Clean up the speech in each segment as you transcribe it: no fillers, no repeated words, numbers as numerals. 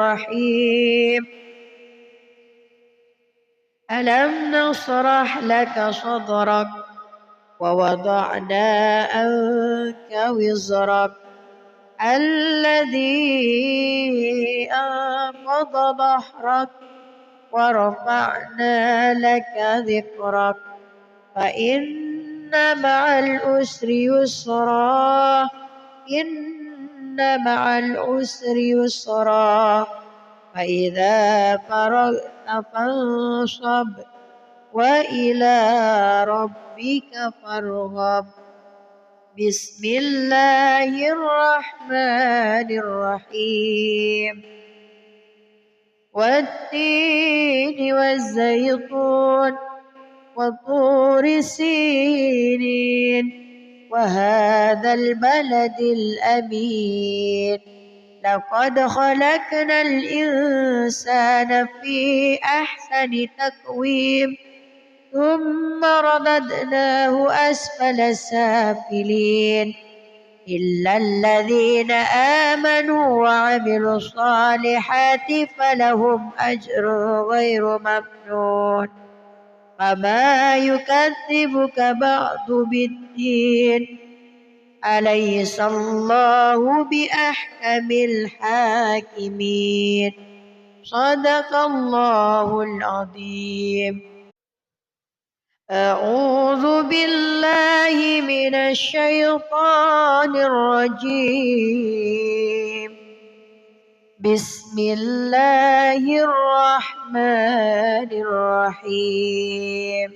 الرحيم ألم نشرح لك صدرك ووضعنا عنك وزرك الذي أنقض ظهرك ورفعنا لك ذكرك فإن مع العسر يسرا إن مع العسر يسرا فإذا فرغت فانصب وإلى ربك فارغب بسم الله الرحمن الرحيم والتين والزيتون وطور سينين وهذا البلد الأمين لقد خلقنا الإنسان في أحسن تقويم ثم رددناه أسفل سافلين إلا الذين آمنوا وعملوا الصالحات فلهم أجر غير ممنون فما يكذبك بعد بالدين أليس الله بأحكم الحاكمين صدق الله العظيم. أعوذ بالله من الشيطان الرجيم بسم الله الرحمن الرحيم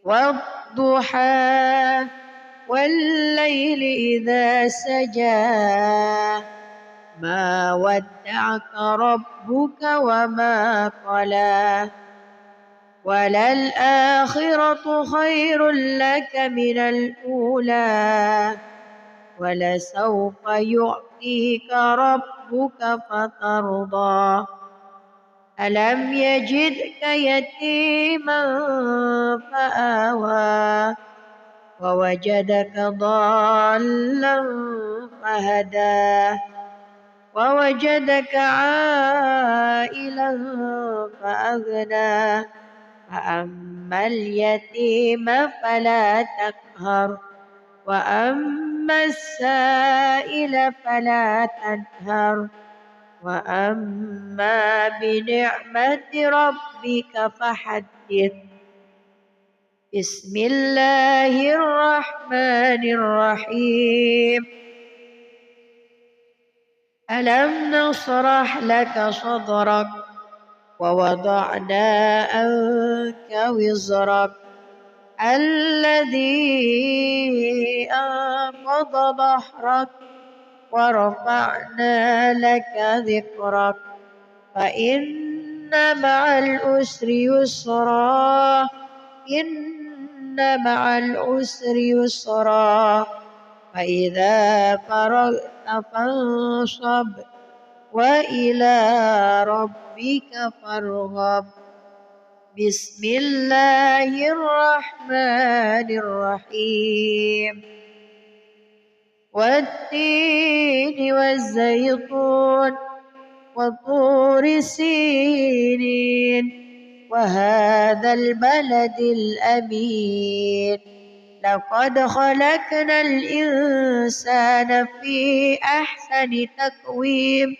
والضحى والليل إذا سجى ما ودعك ربك وما قلى وللآخرة خير لك من الأولى ولسوف يعطيك ربك فترضى ألم يجدك يتيما فآوى ووجدك ضالا فهدى ووجدك عائلا فأغنى فأما اليتيم فلا تقهر وأما السائل فلا تنهر وأما بنعمة ربك فحدث بسم الله الرحمن الرحيم ألم نشرح لك صدرك ووضعنا عنك وزرك الذي أنقض ظهرك ورفعنا لك ذكرك فإن مع العسر يسرا إن مع العسر يسرا فإذا فرغت فانصب وإلى ربك فارغب بسم الله الرحمن الرحيم والتين والزيتون وطور سينين وهذا البلد الأمين لقد خلقنا الإنسان في أحسن تقويم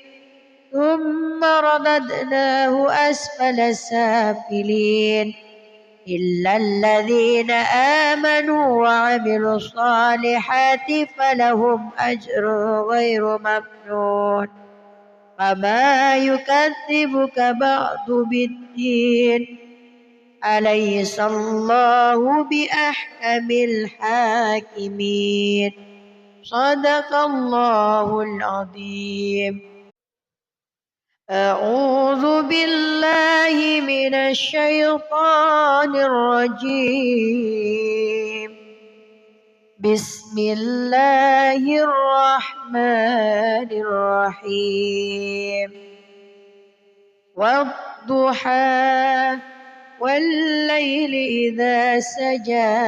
ثم رددناه أسفل سافلين إلا الذين آمنوا وعملوا الصالحات فلهم أجر غير ممنون فما يكذبك بعد بالدين أليس الله بأحكم الحاكمين صدق الله العظيم. أعوذ بالله من الشيطان الرجيم بسم الله الرحمن الرحيم والضحى والليل إذا سجى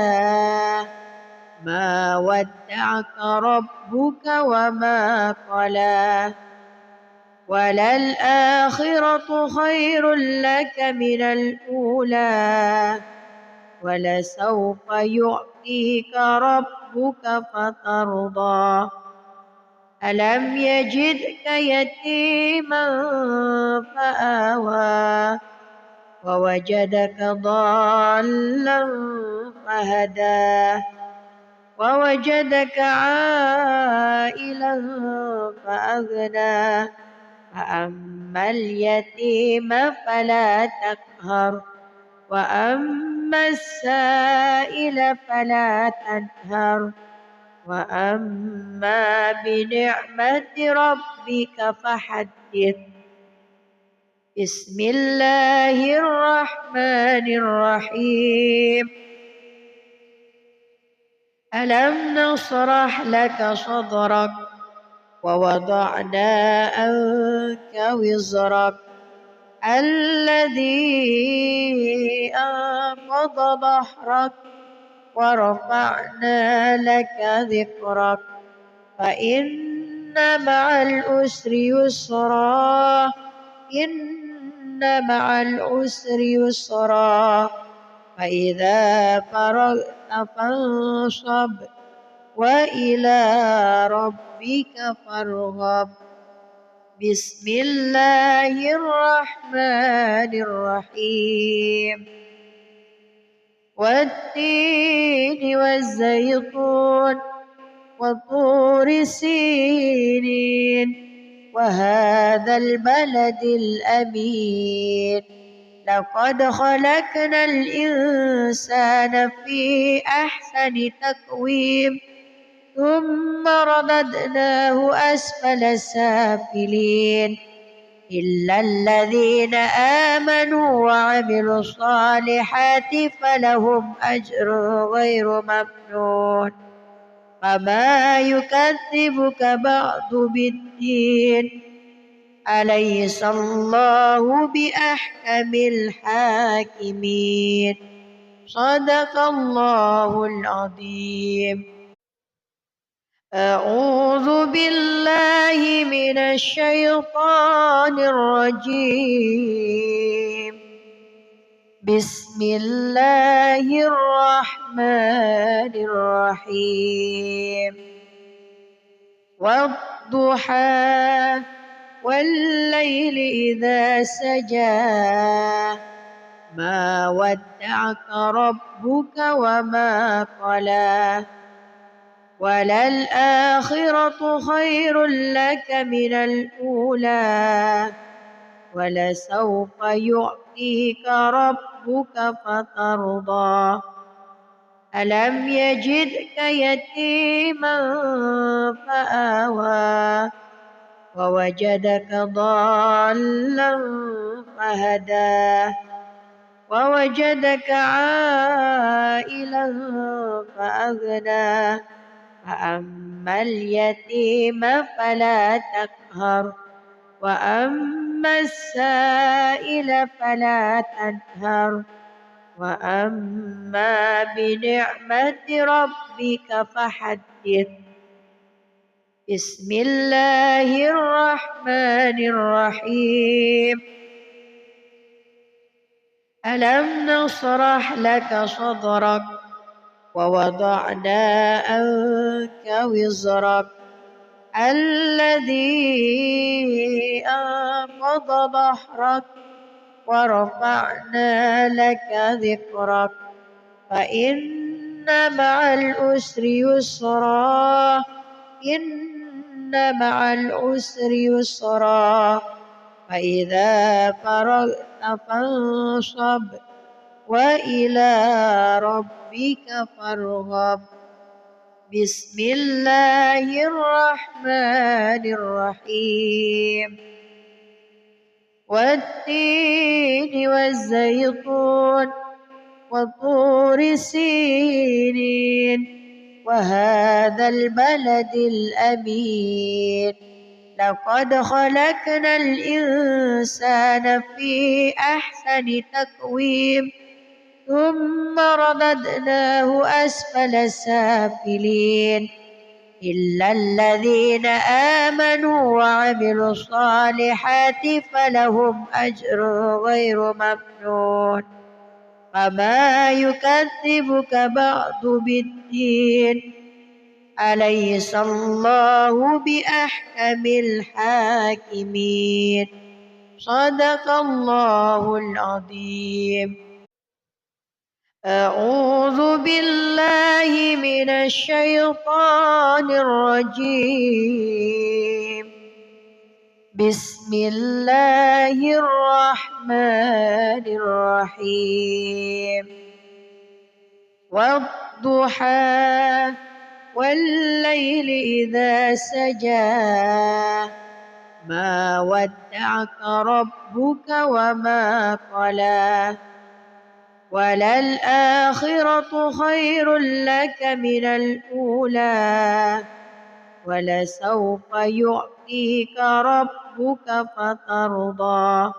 ما ودعك ربك وما قلى وللآخرة خير لك من الأولى ولسوف يعطيك ربك فترضى ألم يجدك يتيما فآوى ووجدك ضالا فهدى ووجدك عائلا فأغنى فأما اليتيم فلا تقهر وأما السائل فلا تنهر وأما بنعمة ربك فحدث بسم الله الرحمن الرحيم ألم نشرح لك صدرك ووضعنا عنك وزرك الذي أنقض ظهرك ورفعنا لك ذكرك فإن مع العسر يسرا إن مع العسر يسرا فإذا فرغت فانصب وإلى ربك فارغب بسم الله الرحمن الرحيم والتين والزيتون وطور سينين وهذا البلد الأمين لقد خلقنا الإنسان في أحسن تقويم ثم رددناه أسفل سافلين إلا الذين آمنوا وعملوا الصالحات فلهم أجر غير ممنون فما يكذبك بعد بالدين أليس الله بأحكم الحاكمين صدق الله العظيم أعوذ بالله من الشيطان الرجيم بسم الله الرحمن الرحيم والضحى والليل إذا سجى ما ودعك ربك وما قلى وللآخرة خير لك من الأولى ولسوف يعطيك ربك فترضى ألم يجدك يتيما فآوى ووجدك ضالا فهدى ووجدك عائلا فأغنى فأما اليتيم فلا تقهر وأما السائل فلا تنهر وأما بنعمة ربك فحدث بسم الله الرحمن الرحيم ألم نشرح لك صدرك ووضعنا عنك وزرك الذي أنقض ظهرك ورفعنا لك ذكرك فإن مع العسر يسرا إن مع العسر يسرا فإذا فرغت فانصب وإلى ربك فارغب بسم الله الرحمن الرحيم والتين والزيتون وطور سينين وهذا البلد الأمين لقد خلقنا الإنسان في أحسن تقويم ثم رددناه أسفل سافلين إلا الذين آمنوا وعملوا الصالحات فلهم أجر غير ممنون فما يكذبك بعد بالدين أليس الله بأحكم الحاكمين صدق الله العظيم. أعوذ بالله من الشيطان الرجيم. بسم الله الرحمن الرحيم. والضحى والليل إذا سجى ما ودعك ربك وما قلى وللآخرة خير لك من الأولى ولسوف يعطيك ربك فترضى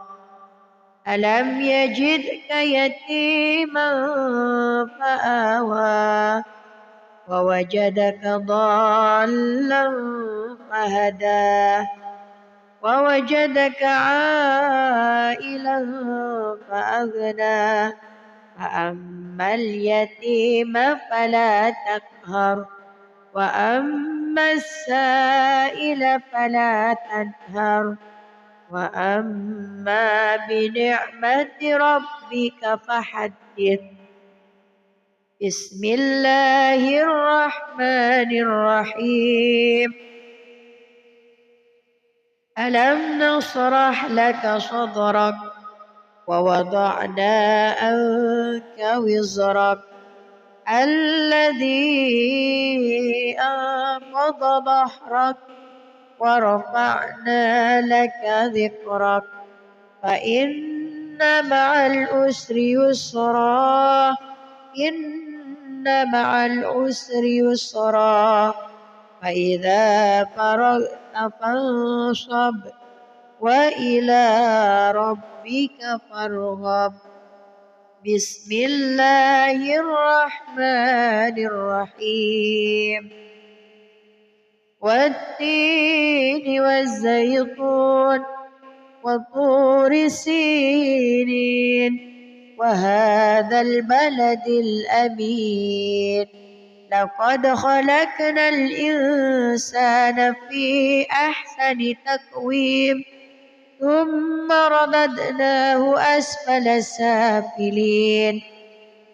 ألم يجدك يتيما فآوى ووجدك ضالا فهدى ووجدك عائلا فأغنى فأما اليتيم فلا تقهر وأما السائل فلا تنهر وأما بنعمة ربك فحدث. بسم الله الرحمن الرحيم. ألم نشرح لك صدرك ووضعنا عنك وزرك الذي أنقض ظهرك ورفعنا لك ذكرك فإن مع العسر يسرا إن مع العسر يسرا فإذا فرغت فانصب وإلى ربك فارغب. بسم الله الرحمن الرحيم. والتين والزيتون وطور سينين وهذا البلد الأمين لقد خلقنا الإنسان في أحسن تقويم ثم رددناه أسفل سافلين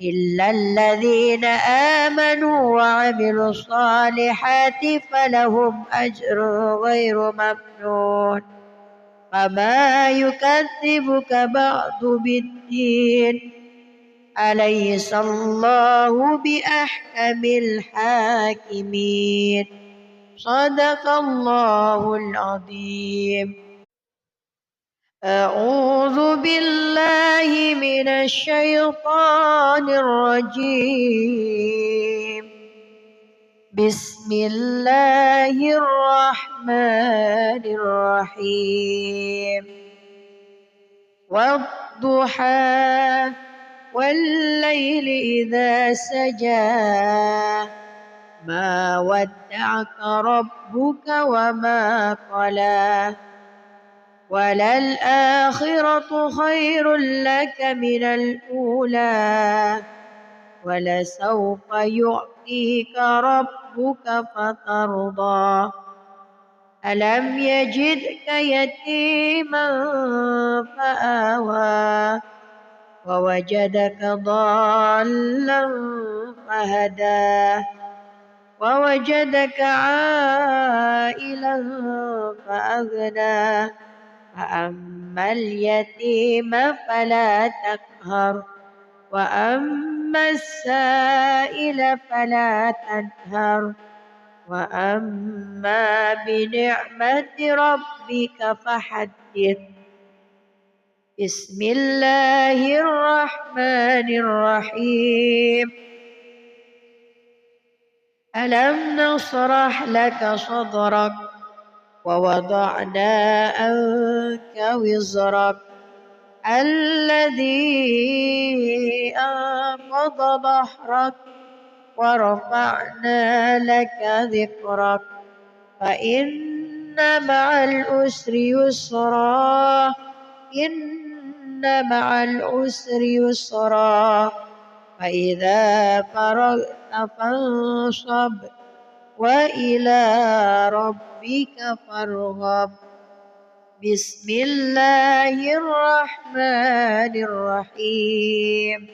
إلا الذين آمنوا وعملوا الصالحات فلهم أجر غير ممنون فما يكذبك بعد بالدين أليس الله بأحكم الحاكمين صدق الله العظيم. أعوذ بالله من الشيطان الرجيم. بسم الله الرحمن الرحيم. والضحى والليل إذا سجى ما ودعك ربك وما قلى وللآخرة خير لك من الأولى ولسوف يعطيك ربك فترضى ألم يجدك يتيما فآوى ووجدك ضالا فهدى ووجدك عائلا فأغنى فأما اليتيم فلا تقهر وأما السائل فلا تنهر وأما بنعمة ربك فحدث. بسم الله الرحمن الرحيم. ألم نشرح لك صدرك ووضعنا عنك وزرك الذي أنقض ظهرك ورفعنا لك ذكرك فإن مع العسر يسرا إن مع العسر يسرا فإذا فرغت فانصب وإلى ربك فارغب بسم الله الرحمن الرحيم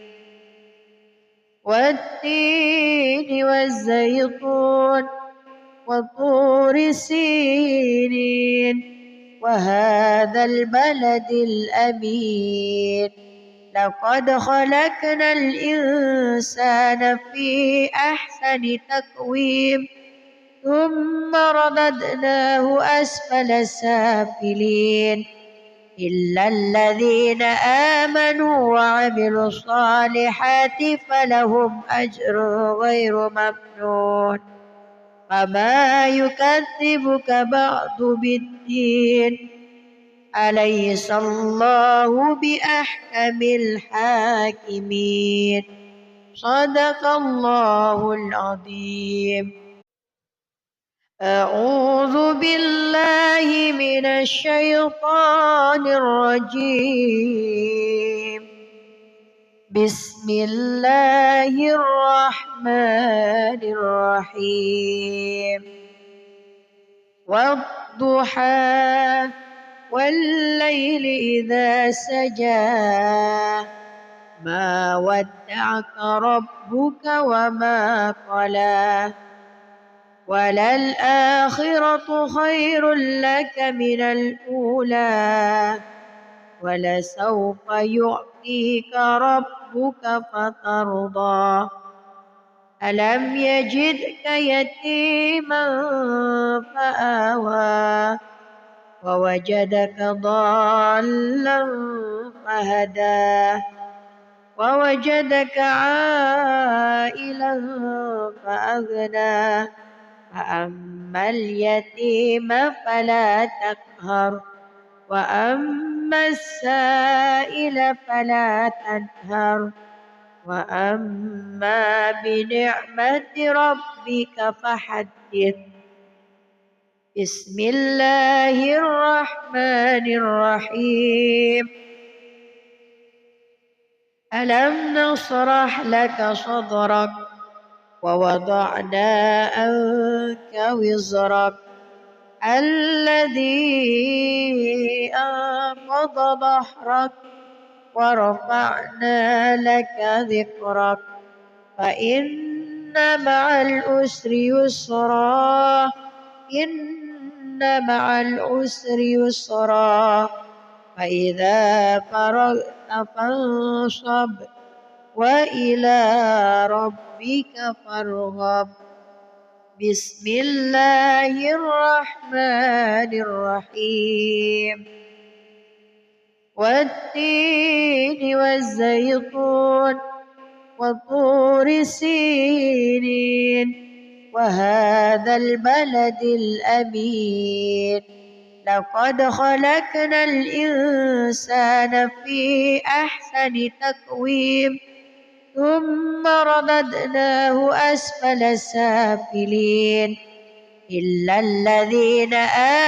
والتين والزيتون وطور سينين وهذا البلد الأمين لقد خلقنا الإنسان في أحسن تقويم ثم رددناه أسفل سافلين إلا الذين آمنوا وعملوا الصالحات فلهم أجر غير ممنون فما يكذبك بعد بالدين أليس الله بأحكم الحاكمين صدق الله العظيم. أعوذ بالله من الشيطان الرجيم بسم الله الرحمن الرحيم والضحى والليل إذا سجى ما ودعك ربك وما قلى وللآخرة خير لك من الأولى ولسوف يعطيك ربك فترضى ألم يجدك يتيما فآوى ووجدك ضالا فهدى ووجدك عائلا فأغنى فأما اليتيم فلا تقهر وأما السائل فلا تنهر وأما بنعمة ربك فحدث بسم الله الرحمن الرحيم ألم نشرح لك صدرك ووضعنا عنك وزرك الذي أنقض ظهرك ورفعنا لك ذكرك فإن مع العسر يسرا إن مع العسر يسرا فإذا فرغت فانصب وإلى ربك فارغب بسم الله الرحمن الرحيم والتين والزيتون وطور سينين وهذا البلد الأمين لقد خلقنا الإنسان في أحسن تقويم ثم رددناه أسفل سافلين إلا الذين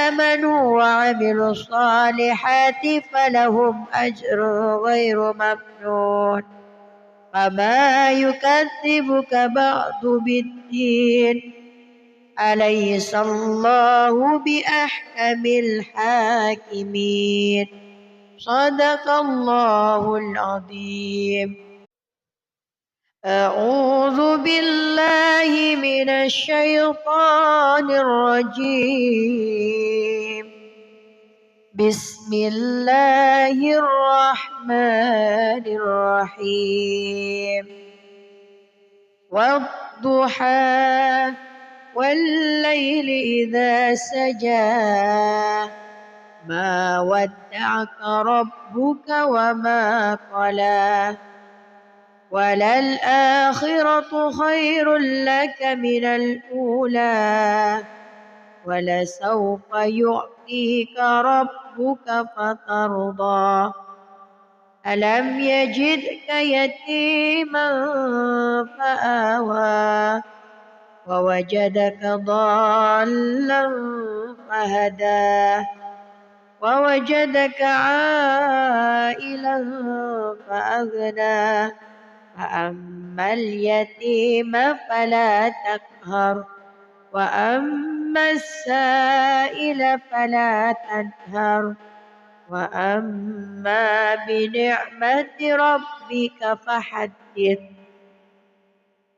آمنوا وعملوا الصالحات فلهم أجر غير ممنون فما يكذبك بعد بالدين أليس الله بأحكم الحاكمين صدق الله العظيم. أعوذ بالله من الشيطان الرجيم بسم الله الرحمن الرحيم والضحى والليل إذا سجى ما ودعك ربك وما قلى وللآخرة خير لك من الأولى ولسوف يعطيك ربك فترضى ألم يجدك يتيما فآوى ووجدك ضالا فهدى ووجدك عائلا فأغنى فأما اليتيم فلا تقهر وأما السائل فلا تنهر وأما بنعمة ربك فحدث.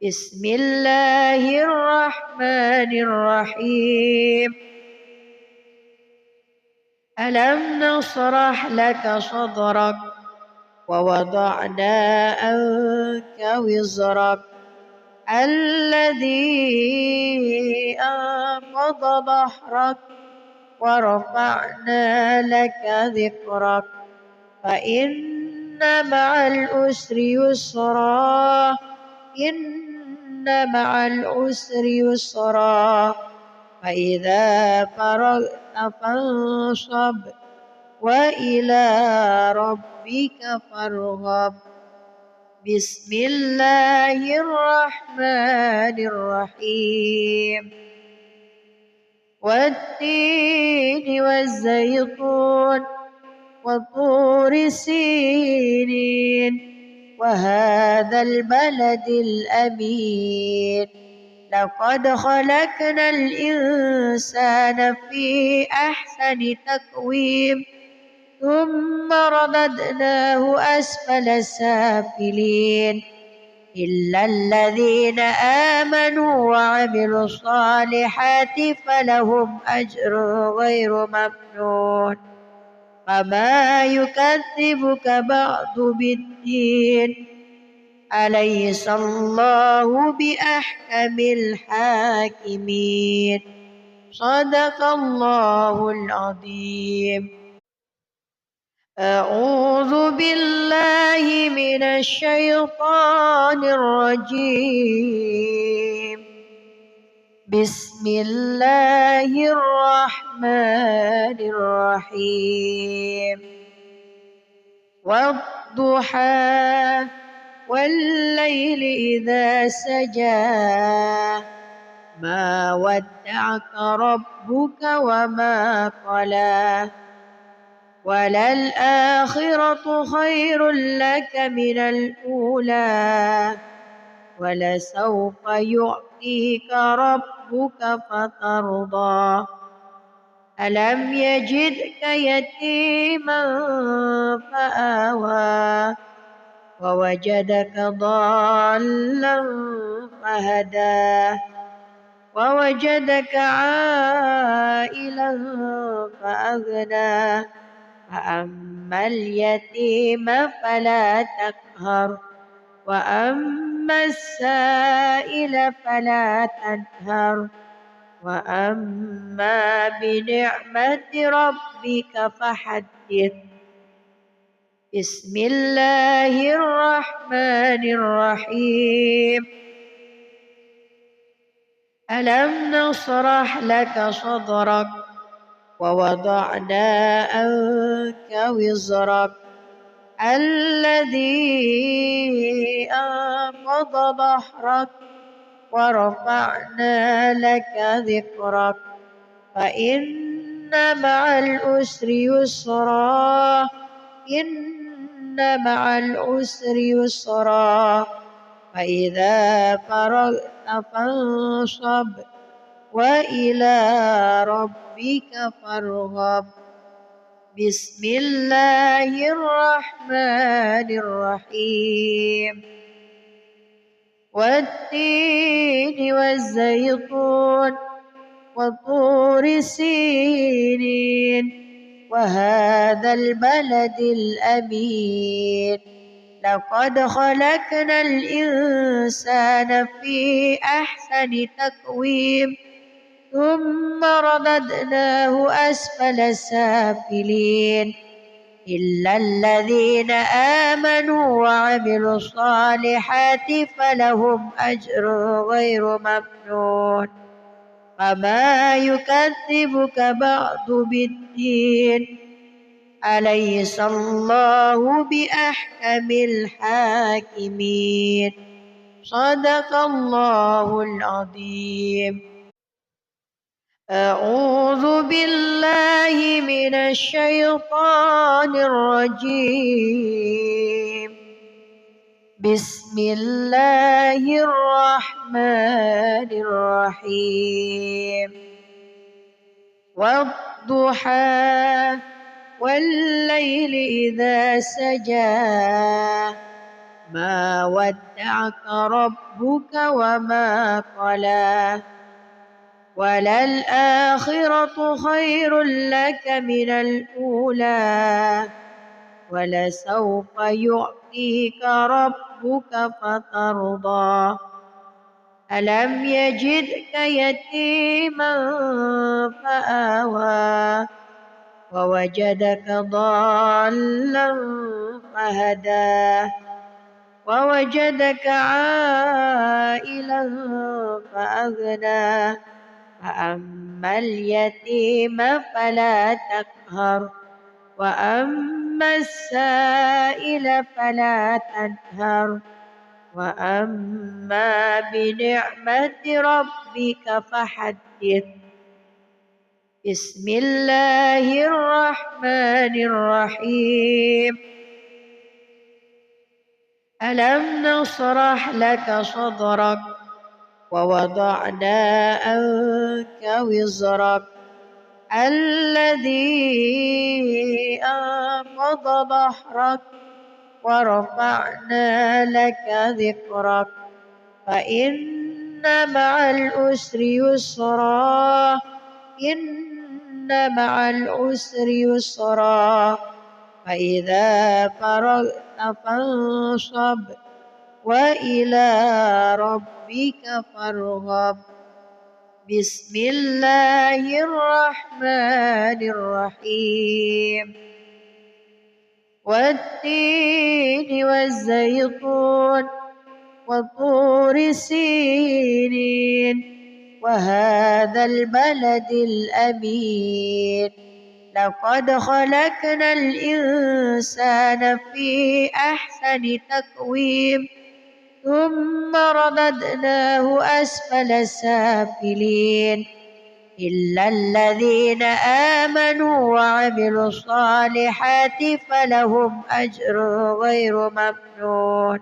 بسم الله الرحمن الرحيم. ألم نشرح لك صدرك ووضعنا عنك وزرك الذي أنقض ظهرك ورفعنا لك ذكرك فإن مع العسر يسرا إن مع العسر يسرا فإذا فرغت فانصب وإلى ربك فارغب. بسم الله الرحمن الرحيم. والتين والزيتون وطور سينين وهذا البلد الأمين لقد خلقنا الإنسان في أحسن تقويم ثم رددناه أسفل سافلين إلا الذين آمنوا وعملوا الصالحات فلهم أجر غير ممنون فما يكذبك بعد بالدين أليس الله بأحكم الحاكمين. صدق الله العظيم. أعوذ بالله من الشيطان الرجيم. بسم الله الرحمن الرحيم. والضحى والليل إذا سجى ما ودعك ربك وما قلى وللآخرة خير لك من الأولى ولسوف يعطيك ربك فترضى ألم يجدك يتيما فآوى ووجدك ضالا فهدى ووجدك عائلا فأغنى فأما اليتيم فلا تقهر وأما السائل فلا تنهر وأما بنعمة ربك فحدث. بسم الله الرحمن الرحيم. ألم نشرح لك صدرك ووضعنا عنك وزرك الذي أنقض ظهرك ورفعنا لك ذكرك فإن مع العسر يسرا إن مع العسر يسرا فإذا فرغت فانصب وإلى ربك فارغب. بسم الله الرحمن الرحيم. والتين والزيتون وطور سينين وهذا البلد الأمين لقد خلقنا الإنسان في أحسن تقويم ثم رددناه أسفل سافلين إلا الذين آمنوا وعملوا الصالحات فلهم أجر غير ممنون فما يكذبك بعد بالدين أليس الله بأحكم الحاكمين. صدق الله العظيم. أعوذ بالله من الشيطان الرجيم. بسم الله الرحمن الرحيم. والضحى والليل إذا سجى ما ودعك ربك وما قلى وللآخرة خير لك من الأولى ولسوف يعطيك ربك فترضى ألم يجدك يتيما فآوى ووجدك ضالا فهدى ووجدك عائلا فأغنى فأما اليتيم فلا تقهر وأما السائل فلا تنهر وأما بنعمة ربك فحدث. بسم الله الرحمن الرحيم. ألم نشرح لك صدرك ووضعنا عنك وزرك الذي أنقض ظهرك ورفعنا لك ذكرك فإن مع العسر يسرا إن مع العسر يسرا فإذا فرغت فانصب وإلى ربك فارغب. بسم الله الرحمن الرحيم. والتين والزيتون وطور سينين وهذا البلد الأمين لقد خلقنا الإنسان في أحسن تقويم ثم رددناه أسفل سافلين إلا الذين آمنوا وعملوا الصالحات فلهم أجر غير ممنون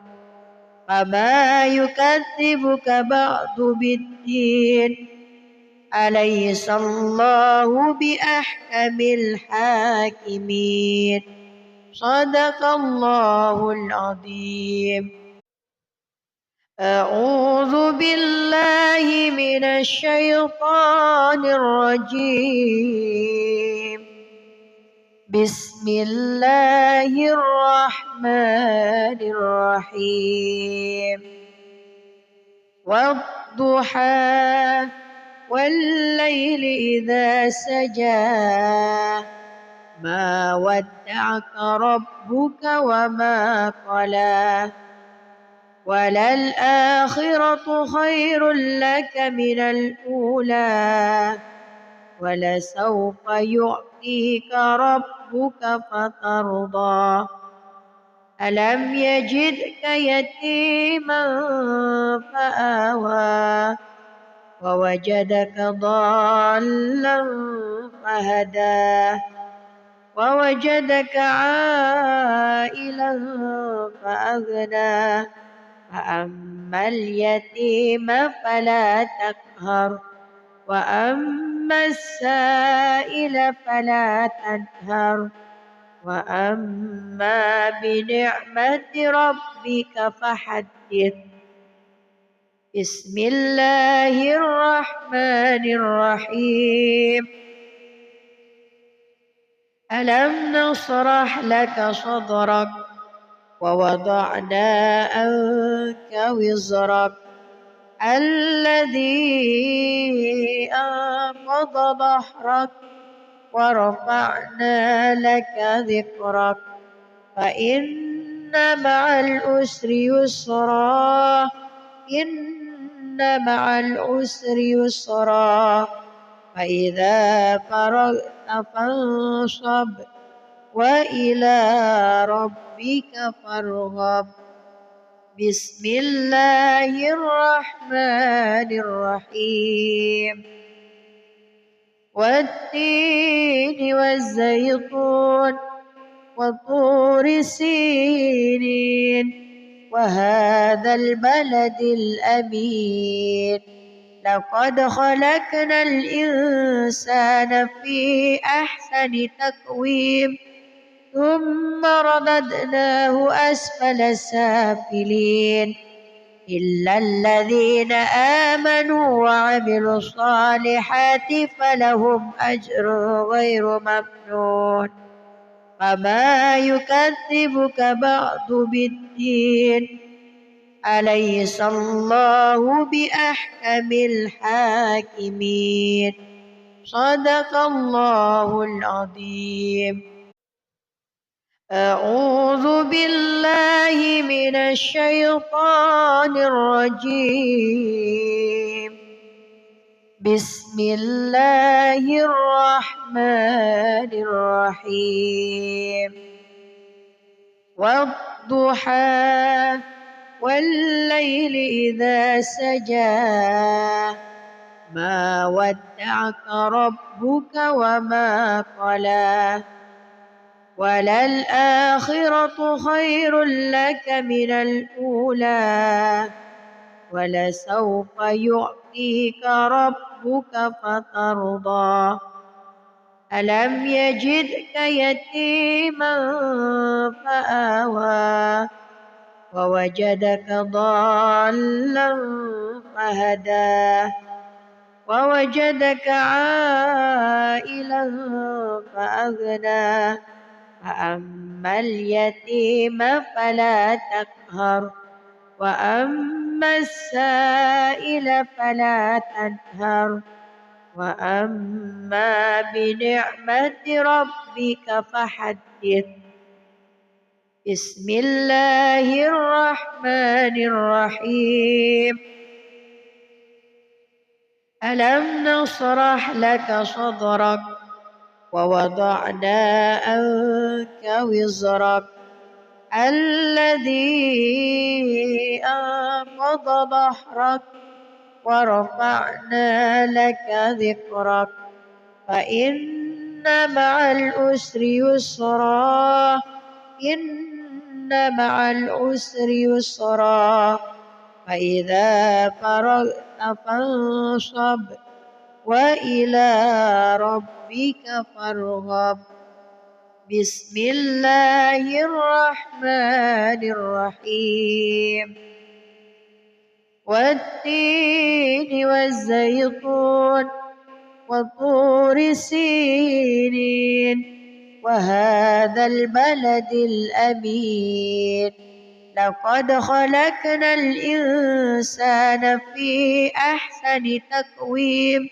فما يكذبك بعد بالدين أليس الله بأحكم الحاكمين. صدق الله العظيم. أعوذ بالله من الشيطان الرجيم. بسم الله الرحمن الرحيم. والضحى والليل إذا سجى ما ودعك ربك وما قلى وللآخرة خير لك من الأولى ولسوف يعطيك ربك فترضى ألم يجدك يتيما فآوى ووجدك ضالا فهدى ووجدك عائلا فأغنى فأما اليتيم فلا تقهر وأما السائل فلا تنهر وأما بنعمة ربك فحدث. بسم الله الرحمن الرحيم. ألم نشرح لك صدرك ووضعنا عنك وزرك الذي أنقض ظهرك ورفعنا لك ذكرك فإن مع العسر يسرا إن مع العسر يسرا فإذا فرغت فانصب وإلى ربك فارغب. بسم الله الرحمن الرحيم. والتين والزيتون وطور سينين وهذا البلد الأمين. لقد خلقنا الإنسان في أحسن تقويم ثم رددناه أسفل سافلين إلا الذين آمنوا وعملوا الصالحات فلهم أجر غير ممنون. فما يكذبك بعد بالدين. أليس الله بأحكم الحاكمين. صدق الله العظيم. أعوذ بالله من الشيطان الرجيم. بسم الله الرحمن الرحيم. والضحى والليل إذا سجى ما ودعك ربك وما قلى وللآخرة خير لك من الأولى ولسوف يعطيك ربك فترضى. ألم يجدك يتيما فآوى ووجدك ضالا فهدى ووجدك عائلا فأغنى. فأما اليتيم فلا تقهر وأما السائل فلا تنهر وأما بنعمة ربك فحدث. بسم الله الرحمن الرحيم. ألم نشرح لك صدرك ووضعنا عنك وزرك الذي أنقض ظهرك ورفعنا لك ذكرك فإن مع العسر يسرا إن مع العسر يسرا فإذا فرغت فانصب وإلى ربك فارغب. بسم الله الرحمن الرحيم. والتين والزيتون وطور سينين وهذا البلد الأمين. لقد خلقنا الإنسان في أحسن تقويم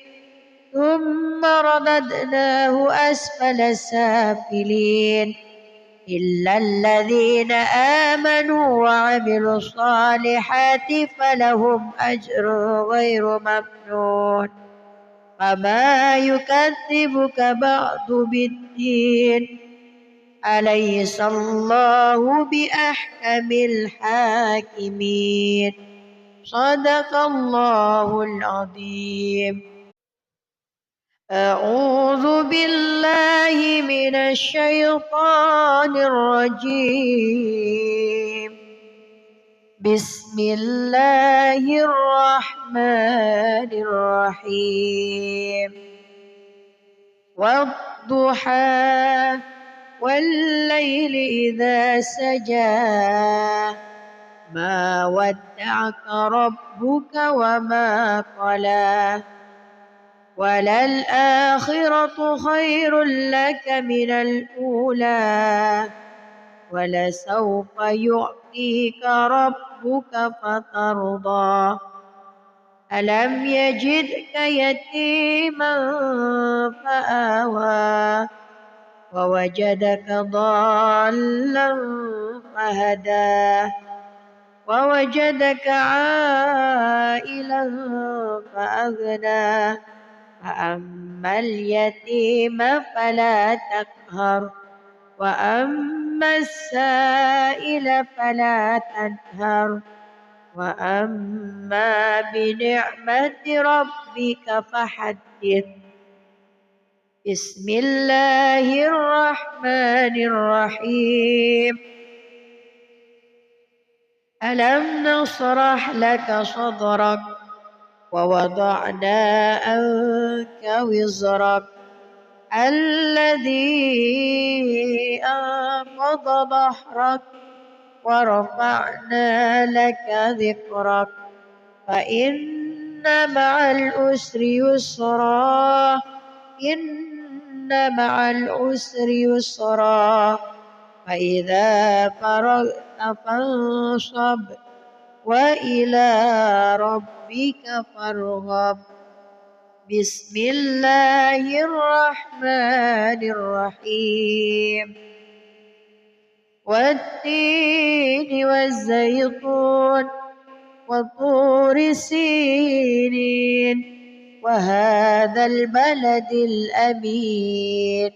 ثم رددناه أسفل سافلين إلا الذين آمنوا وعملوا الصالحات فلهم أجر غير ممنون. فما يكذبك بعد بالدين. أليس الله بأحكم الحاكمين. صدق الله العظيم. أعوذ بالله من الشيطان الرجيم. بسم الله الرحمن الرحيم. والضحى والليل إذا سجى ما ودعك ربك وما قلى وللآخرة خير لك من الأولى ولسوف يعطيك ربك فترضى. ألم يجدك يتيما فآوى ووجدك ضالا فهدى ووجدك عائلا فأغنى. فأما اليتيم فلا تقهر وأما السائل فلا تنهر وأما بنعمة ربك فحدث. بسم الله الرحمن الرحيم. ألم نشرح لك صدرك ووضعنا عنك وزرك الذي أنقض ظهرك ورفعنا لك ذكرك فإن مع العسر يسرا إن مع العسر يسرا فإذا فرغت فانصب وإلى ربك فارغب. بسم الله الرحمن الرحيم. والتين والزيتون وطور سينين وهذا البلد الأمين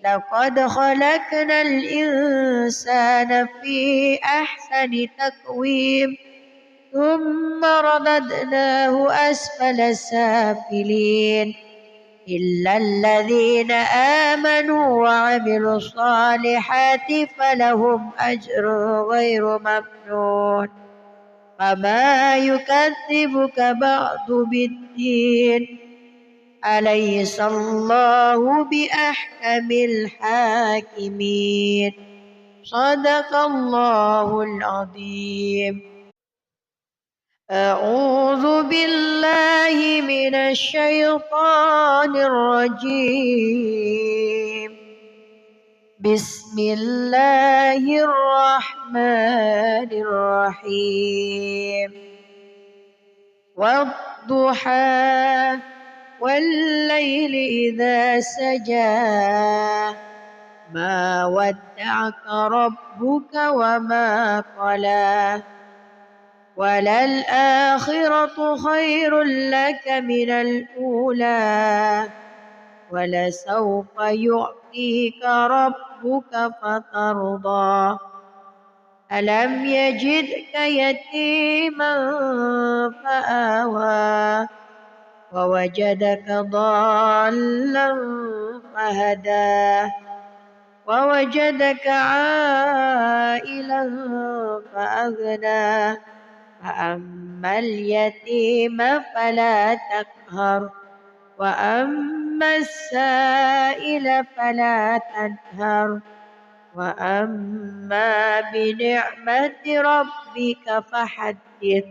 لقد خلقنا الإنسان في أحسن تقويم ثم رددناه أسفل سافلين إلا الذين آمنوا وعملوا الصالحات فلهم أجر غير ممنون. فما يكذبك بعد بالدين أليس الله بأحكم الحاكمين. صدق الله العظيم. أعوذ بالله من الشيطان الرجيم. بسم الله الرحمن الرحيم. والضحى والليل إذا سجى ما ودعك ربك وما قلى وللآخرة خير لك من الأولى ولسوف يعطيك ربك فترضى. ألم يجدك يتيما فآوى ووجدك ضالا فهدى ووجدك عائلا فأغنى فأما اليتيم فلا تقهر وأما السائل فلا تنهر وأما بنعمة ربك فحدث.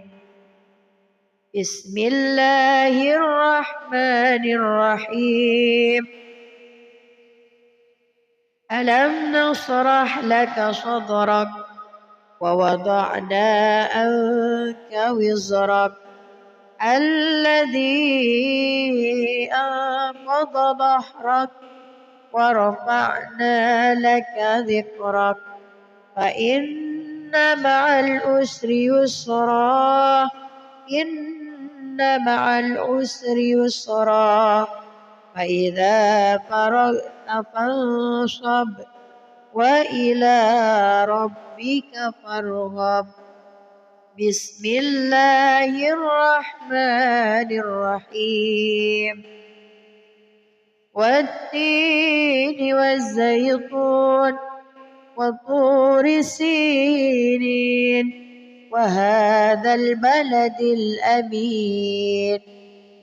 بسم الله الرحمن الرحيم. ألم نشرح لك صدرك ووضعنا عنك وزرك الذي أنقض ظهرك ورفعنا لك ذكرك فإن مع العسر يسرا إن مع العسر يسرا فإذا فرغت فانصب وإلى ربك فارغب. بسم الله الرحمن الرحيم. والتين والزيتون وطور سينين وهذا البلد الأمين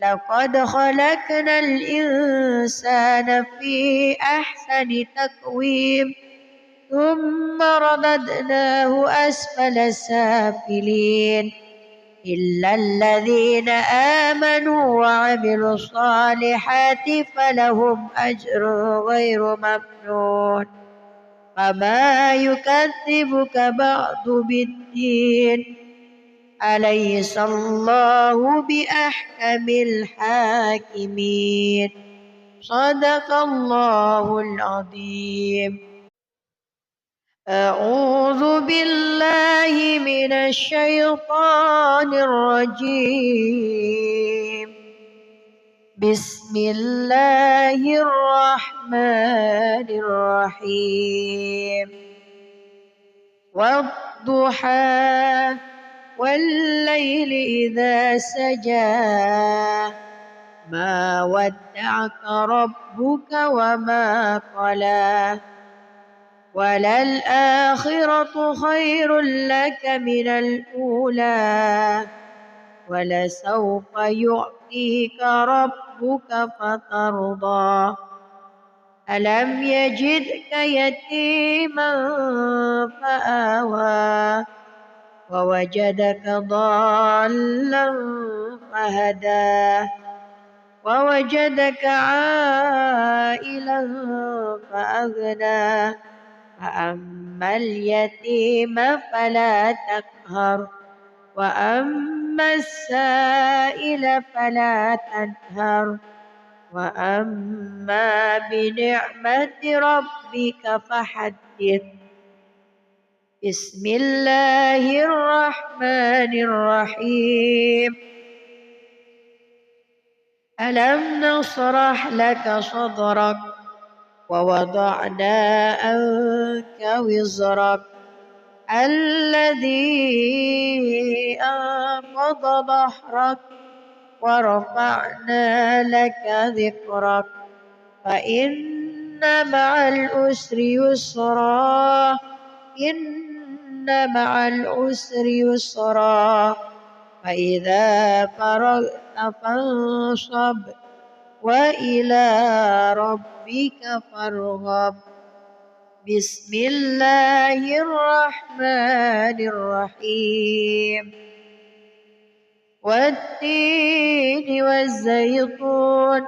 لقد خلقنا الإنسان في أحسن تقويم ثم رددناه أسفل سافلين إلا الذين آمنوا وعملوا الصالحات فلهم أجر غير ممنون. فما يكذبك بعد بالدين أليس الله بأحكم الحاكمين. صدق الله العظيم. أعوذ بالله من الشيطان الرجيم. بسم الله الرحمن الرحمن الرحيم والضحى والليل إذا سجى ما ودعك ربك وما قلى وللآخرة خير لك من الأولى ولسوف يعطيك ربك فترضى ألم يجدك يتيما فآوى ووجدك ضالا فهدى ووجدك عائلا فأغنى فأما اليتيم فلا تقهر وأما السائل فلا تنهر وأما بنعمة ربك فحدث بسم الله الرحمن الرحيم ألم نشرح لك صدرك ووضعنا عنك وزرك الذي أنقض ظهرك ورفعنا لك ذكرك فإن مع العسر يسرا إن مع العسر يسرا فإذا فرغت فانصب وإلى ربك فارغب بسم الله الرحمن الرحيم والتين والزيتون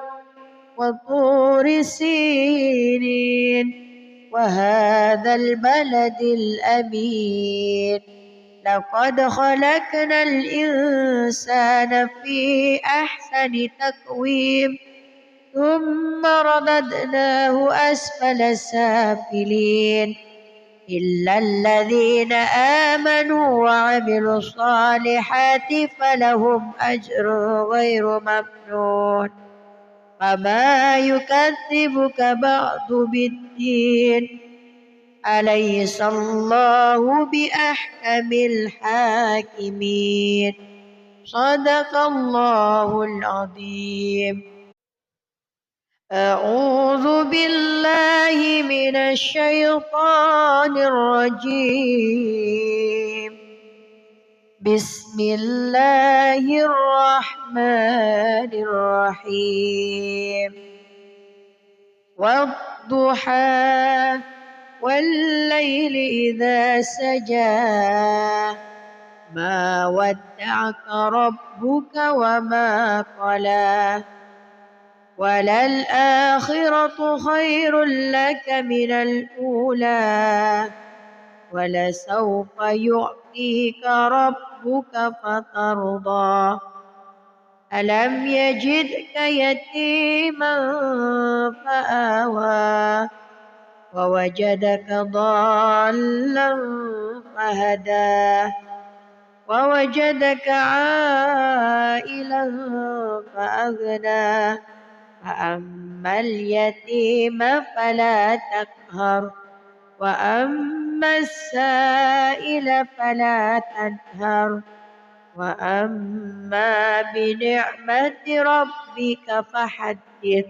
وطور سينين وهذا البلد الأمين لقد خلقنا الإنسان في أحسن تقويم ثم رددناه أسفل سافلين إلا الذين آمنوا وعملوا الصالحات فلهم أجر غير ممنون فما يكذبك بعد بالدين أليس الله بأحكم الحاكمين صدق الله العظيم أعوذ بالله من الشيطان الرجيم بسم الله الرحمن الرحيم والضحى والليل إذا سجى ما ودعك ربك وما قلى وللآخرة خير لك من الأولى ولسوف يعطيك ربك فترضى ألم يجدك يتيما فآوى ووجدك ضالا فهدى ووجدك عائلا فأغنى فأما اليتيم فلا تقهر وأما السائل فلا تنهر وأما بنعمة ربك فحدث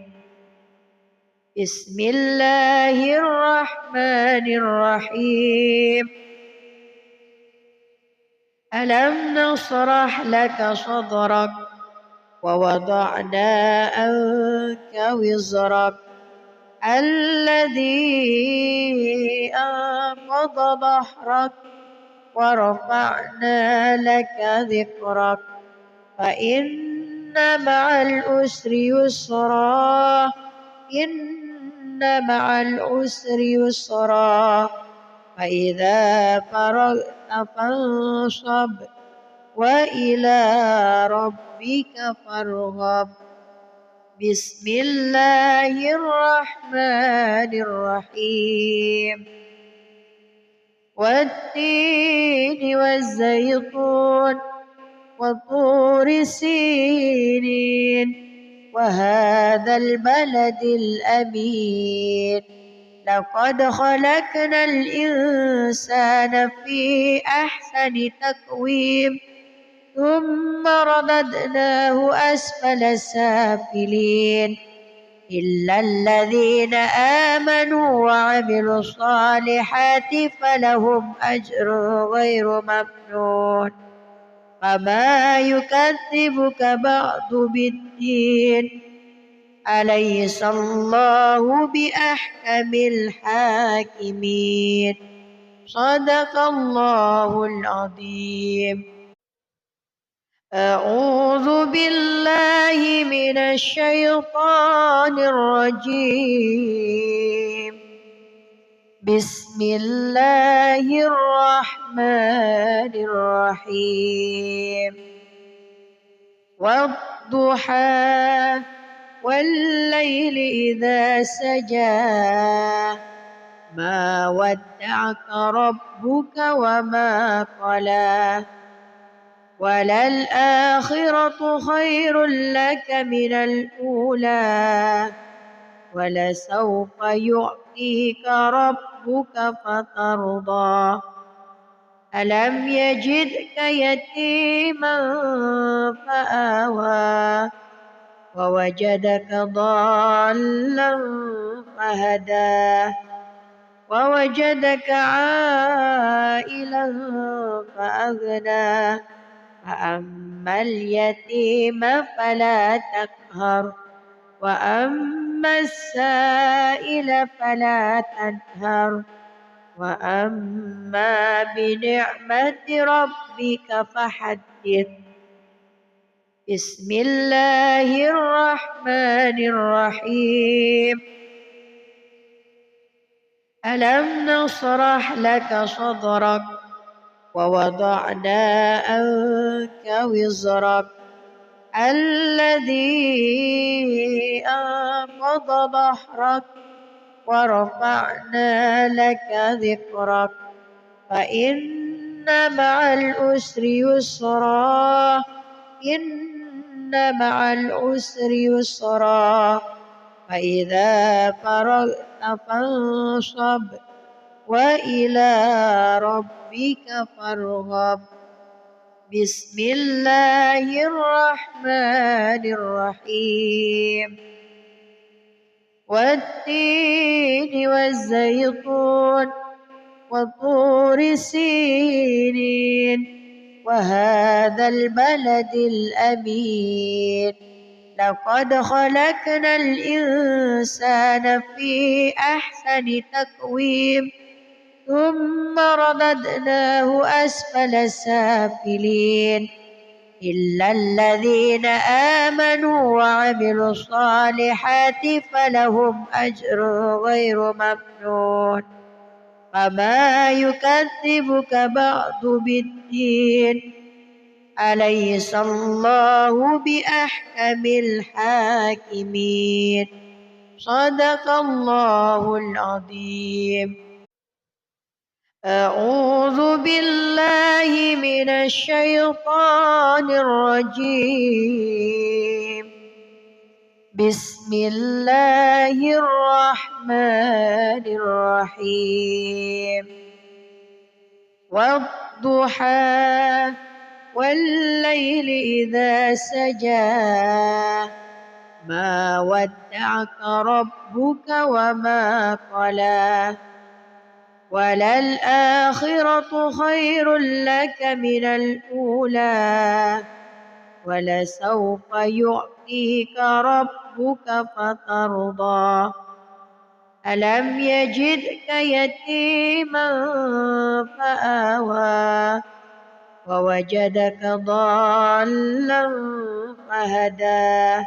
بسم الله الرحمن الرحيم ألم نشرح لك صدرك ووضعنا عنك وزرك الذي أنقض ظهرك ورفعنا لك ذكرك فإن مع العسر يسرا إن مع العسر يسرا فإذا فرغت فانصب وإلى ربك فارغب بسم الله الرحمن الرحيم والتين والزيتون وطور سينين وهذا البلد الأمين لقد خلقنا الإنسان في أحسن تقويم ثم رددناه أسفل سافلين إلا الذين آمنوا وعملوا الصالحات فلهم أجر غير ممنون فما يكذبك بعد بالدين أليس الله بأحكم الحاكمين صدق الله العظيم. أعوذ بالله من الشيطان الرجيم بسم الله الرحمن الرحيم والضحى والليل إذا سجى ما ودعك ربك وما قلى وللآخرة خير لك من الأولى ولسوف يعطيك ربك فترضى ألم يجدك يتيما فآوى ووجدك ضالا فهدى ووجدك عائلا فأغنى فأما اليتيم فلا تقهر وأما السائل فلا تنهر وأما بنعمة ربك فحدث. بسم الله الرحمن الرحيم ألم نشرح لك صدرك ووضعنا عنك وزرك الذي أنقض ظهرك ورفعنا لك ذكرك فإن مع العسر يسرا إن مع العسر يسرا فإذا فرغت فانصب وإلى ربك فارغب. بسم الله الرحمن الرحيم والتين والزيتون وطور سينين وهذا البلد الأمين لقد خلقنا الإنسان في أحسن تقويم ثم رددناه أسفل سافلين إلا الذين آمنوا وعملوا الصالحات فلهم أجر غير ممنون فما يكذبك بعد بالدين أليس الله بأحكم الحاكمين صدق الله العظيم. أعوذ بالله من الشيطان الرجيم بسم الله الرحمن الرحيم والضحى والليل إذا سجى ما ودعك ربك وما قلى وللآخرة خير لك من الأولى ولسوف يعطيك ربك فترضى ألم يجدك يتيما فآوى ووجدك ضالا فهدى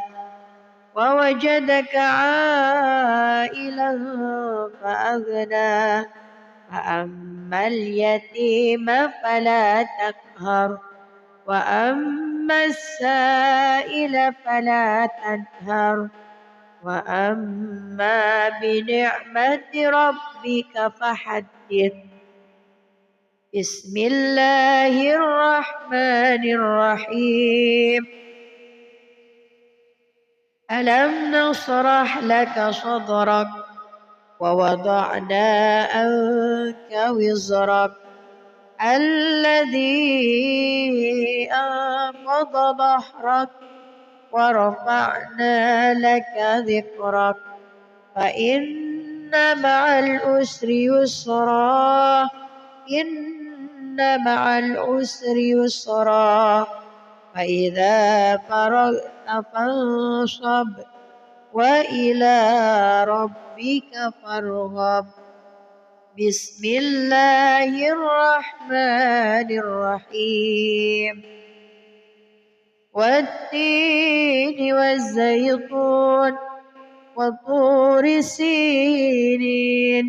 ووجدك عائلا فأغنى فأما اليتيم فلا تقهر وأما السائل فلا تنهر وأما بنعمة ربك فحدث. بسم الله الرحمن الرحيم ألم نشرح لك صدرك ووضعنا عنك وزرك الذي أنقض ظهرك ورفعنا لك ذكرك فإن مع العسر يسرا إن مع العسر يسرا فإذا فرغت فانصب وإلى ربك فارغب بسم الله الرحمن الرحيم والتين والزيتون وطور سينين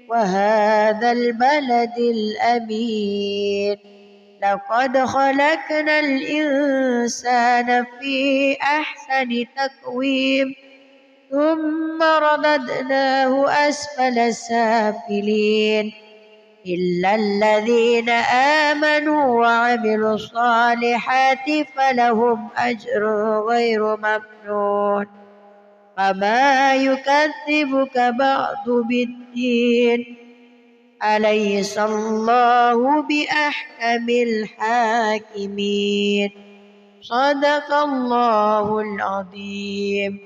وهذا البلد الأمين لقد خلقنا الإنسان في أحسن تقويم ثم رددناه أسفل سافلين إلا الذين آمنوا وعملوا الصالحات فلهم أجر غير ممنون فما يكذبك بعد بالدين أليس الله بأحكم الحاكمين صدق الله العظيم.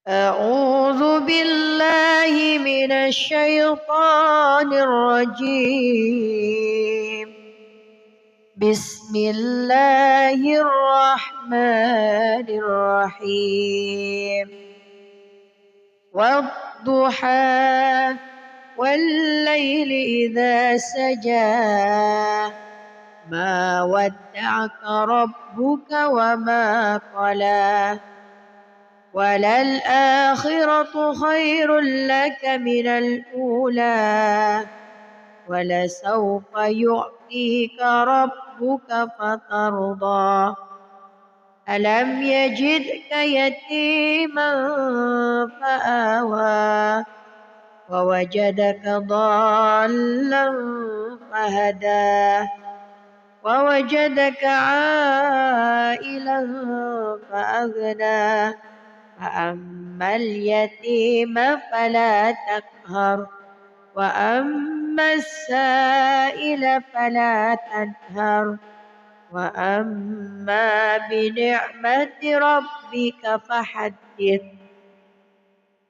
أعوذ بالله من الشيطان الرجيم بسم الله الرحمن الرحيم والضحى والليل إذا سجى ما ودعك ربك وما قلى وللآخرة خير لك من الأولى ولسوف يعطيك ربك فترضى ألم يجدك يتيما فآوى ووجدك ضالا فهدى ووجدك عائلا فأغنى فأما اليتيم فلا تقهر وأما السائل فلا تنهر وأما بنعمة ربك فحدث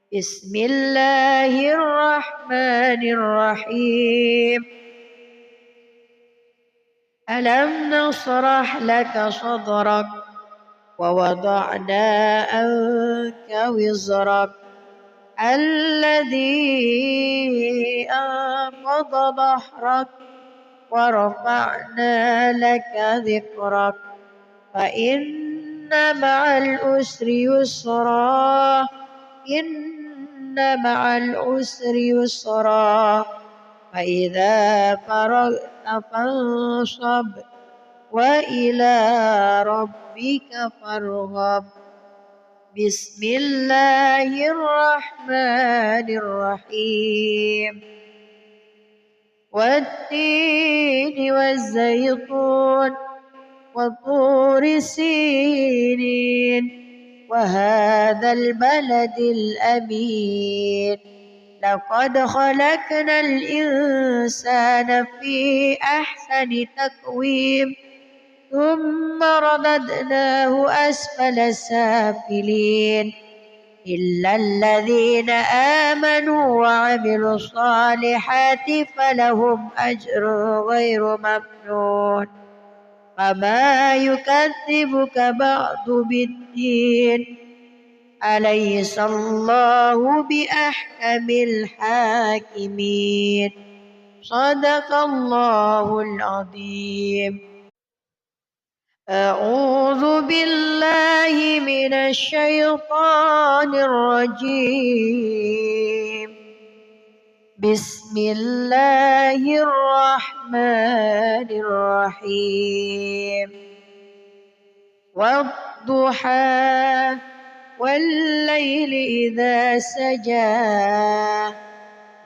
بسم الله الرحمن الرحيم ألم نشرح لك صدرك ووضعنا عنك وزرك الذي أنقض ظهرك ورفعنا لك ذكرك فإن مع العسر يسرا إن مع العسر يسرا فإذا فرغت فانصب وإلى ربك فارغب بسم الله الرحمن الرحيم والتين والزيتون وطور سينين وهذا البلد الأمين لقد خلقنا الإنسان في أحسن تقويم ثم رددناه أسفل سافلين إلا الذين آمنوا وعملوا الصالحات فلهم أجر غير ممنون فما يكذبك بعد بالدين أليس الله بأحكم الحاكمين صدق الله العظيم. أعوذ بالله من الشيطان الرجيم بسم الله الرحمن الرحيم والضحى والليل إذا سجى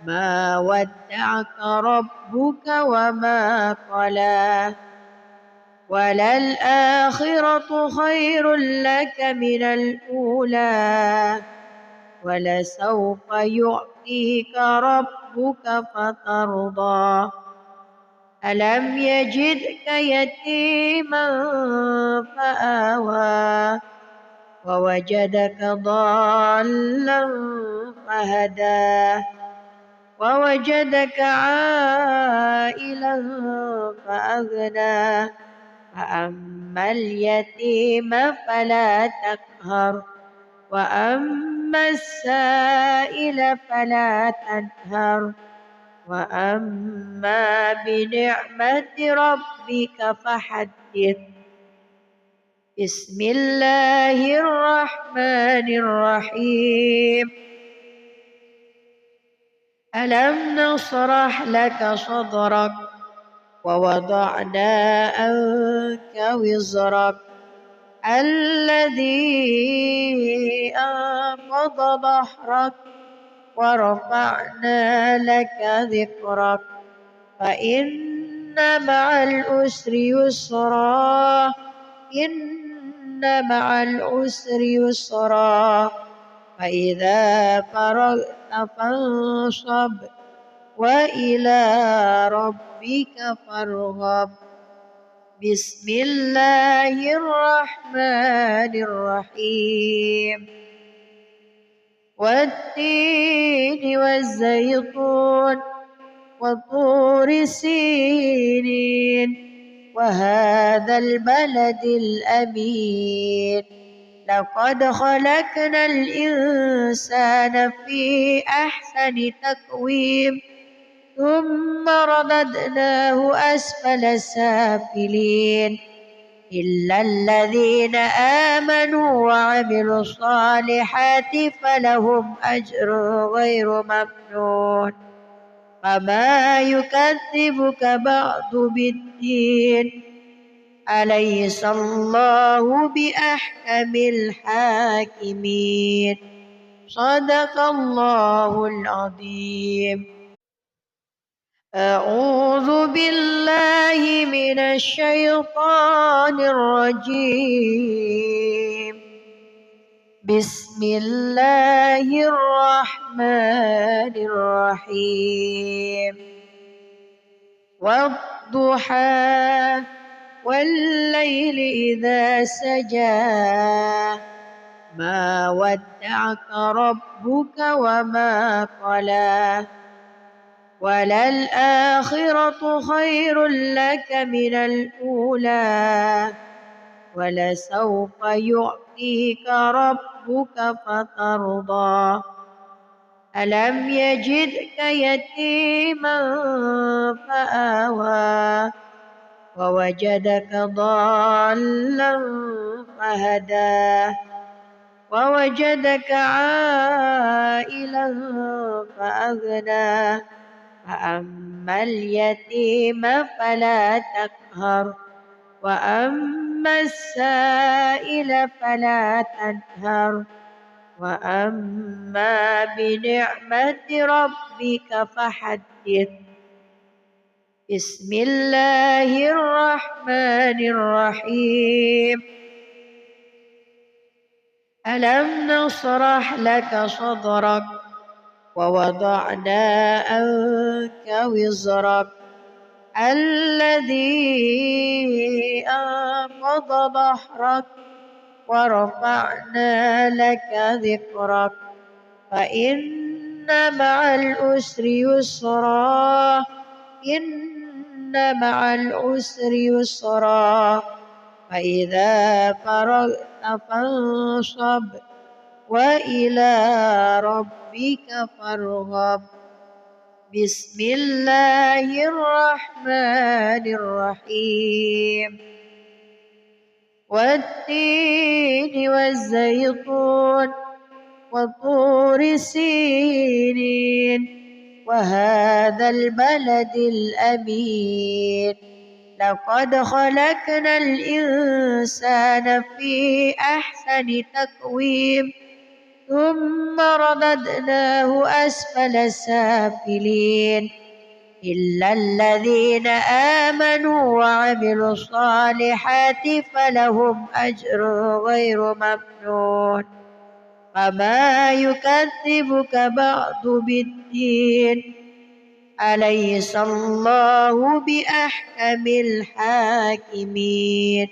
ما ودعك ربك وما قلى وللآخرة خير لك من الأولى ولسوف يعطيك ربك فترضى ألم يجدك يتيما فآوى ووجدك ضالا فهدى ووجدك عائلا فأغنى فأما اليتيم فلا تقهر وأما السائل فلا تنهر وأما بنعمة ربك فحدث بسم الله الرحمن الرحيم ألم نشرح لك صدرك ووضعنا عنك وزرك الذي أنقض ظهرك ورفعنا لك ذكرك فإن مع العسر يسرا إن مع العسر يسرا فإذا فرغت فانصب وإلى ربك فارغب بسم الله الرحمن الرحيم والتين والزيتون وطور سينين وهذا البلد الأمين لقد خلقنا الإنسان في أحسن تقويم ثم رددناه أسفل سافلين إلا الذين آمنوا وعملوا الصالحات فلهم أجر غير ممنون فما يكذبك بعد بالدين أليس الله بأحكم الحاكمين صدق الله العظيم أعوذ بالله من الشيطان الرجيم بسم الله الرحمن الرحيم والضحى والليل إذا سجى ما ودعك ربك وما قلى وللآخرة خير لك من الأولى ولسوف يعطيك ربك فترضى ألم يجدك يتيما فآوى ووجدك ضالا فهدى ووجدك عائلا فأغنى فأما اليتيم فلا تقهر وأما السائل فلا تنهر وأما بنعمة ربك فحدث بسم الله الرحمن الرحيم ألم نشرح لك صدرك ووضعنا عنك وزرك الذي أنقض ظهرك ورفعنا لك ذكرك فإن مع العسر يسرا إن مع العسر يسرا فإذا فرغت فانصب وإلى ربك فارغب بسم الله الرحمن الرحيم والتين والزيتون وطور سينين وهذا البلد الأمين لقد خلقنا الإنسان في أحسن تقويم ثم رددناه أسفل سافلين إلا الذين آمنوا وعملوا الصالحات فلهم أجر غير ممنون. فما يكذبك بعد بالدين، أليس الله بأحكم الحاكمين.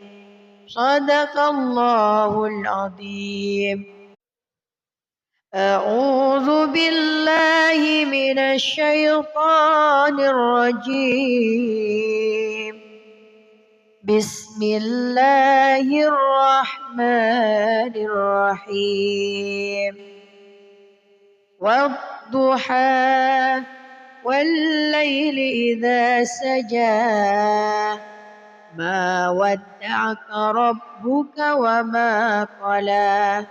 صدق الله العظيم. أعوذ بالله من الشيطان الرجيم. بسم الله الرحمن الرحيم. والضحى والليل إذا سجى ما ودعك ربك وما قلى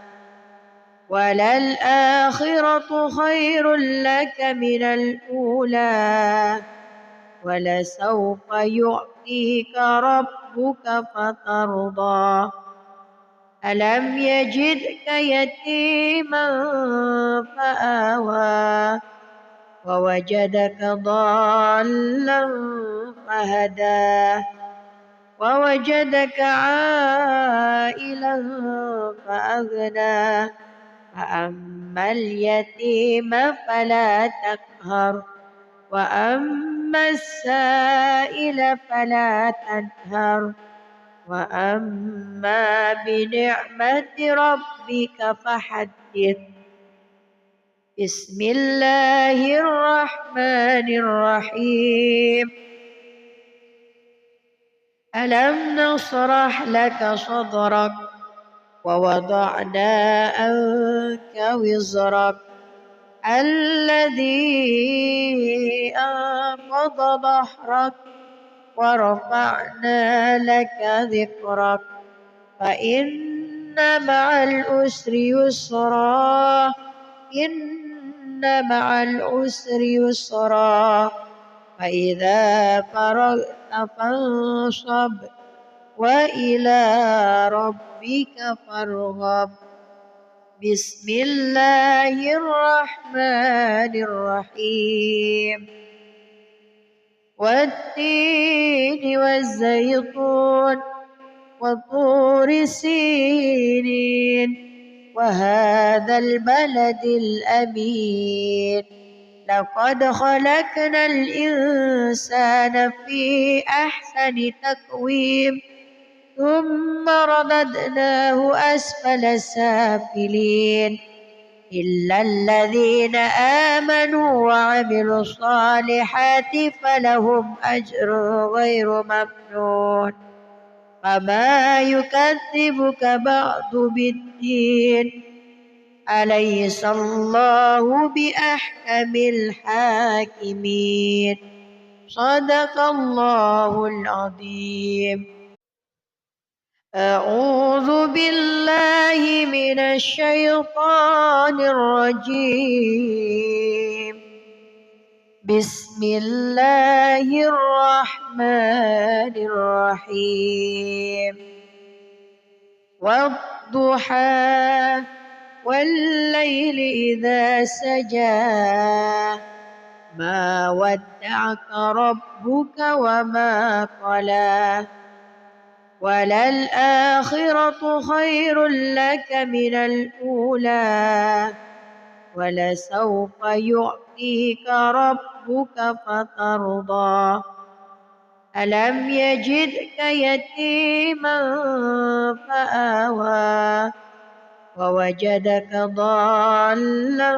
وللآخرة خير لك من الأولى ولسوف يعطيك ربك فترضى. ألم يجدك يتيما فآوى ووجدك ضالا فهدى ووجدك عائلا فأغنى. فأما اليتيم فلا تقهر وأما السائل فلا تنهر وأما بنعمة ربك فحدث. بسم الله الرحمن الرحيم. ألم نشرح لك صدرك ووضعنا عنك وزرك الذي أنقض ظهرك ورفعنا لك ذكرك فإن مع العسر يسرا إن مع العسر يسرا فإذا فرغت فانصب وإلى ربك فارغب. بسم الله الرحمن الرحيم. والتين والزيتون وطور سينين وهذا البلد الأمين. لقد خلقنا الإنسان في أحسن تقويم ثم رددناه أسفل سافلين إلا الذين آمنوا وعملوا الصالحات فلهم أجر غير ممنون. فما يكذبك بعد بالدين، أليس الله بأحكم الحاكمين. صدق الله العظيم. أعوذ بالله من الشيطان الرجيم. بسم الله الرحمن الرحيم. والضحى والليل إذا سجى ما ودعك ربك وما قلى وللآخرة خير لك من الأولى ولسوف يعطيك ربك فترضى. ألم يجدك يتيما فآوى ووجدك ضالا